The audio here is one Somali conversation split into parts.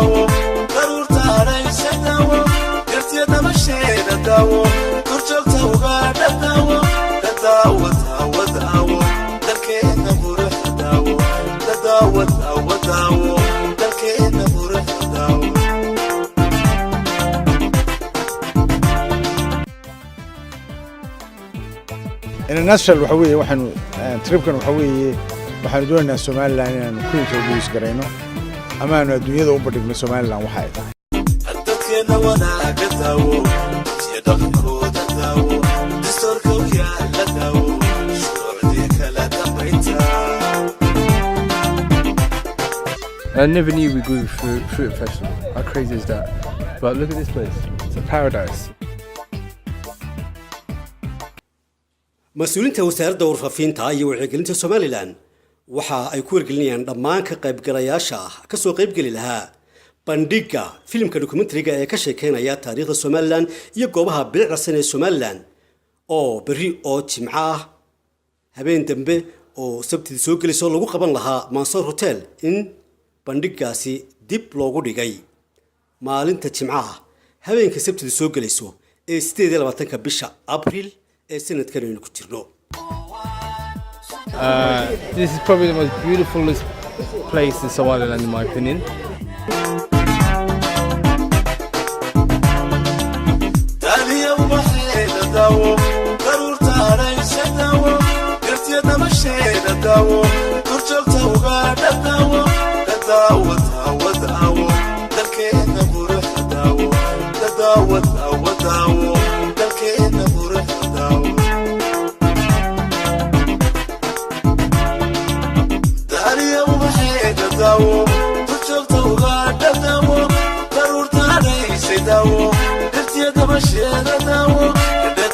داو ضرور تاريش داو قلت يا دمشي داو ترجل توغا داو داو داو داو دلكينا بروح داو داو داو داو دلكينا بروح داو إن الناس اللي وحوي وحنو تريبكن وحوي waxaan doonaynaa Soomaaliland inaan ku introduce gareyno ama aan adduunyada u badhigno Soomaaliland waxa ay tahay dadkeena wanaaga daawo si dhaqankooda daawo dastuurka yaala daawo shuruucdii kala dambeynta I never knew we grew fruit festival. How crazy is that? But look at this place. It's a paradise. مسؤولين توسير دور فين تاي وعقلين Somaliland waxa ay ku wargelinayaan dhammaan ka qaybgalayaasha ka soo qaybgali lahaa bandhiga filimka documentary-ga ee ka sheekeynaya taariikhda Somaliland iyo goobaha bilicsan ee Somaliland oo bari oo Jimca habeen dambe oo Sabtida soo gelisoo lagu qaban lahaa Mansour Hotel in bandhigaasi dib loogu dhigay maalinta Jimca habeenka Sabtida soo gelisoo ee 28 bisha April ee sanadkan aynu ku jirno This is probably the most beautiful place in Somaliland, in my opinion. داو تشوف توغا داو ضرور تاريش داو قلت يا دمشي داو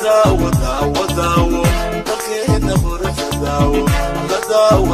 داو داو داو دلكينا بروح داو داو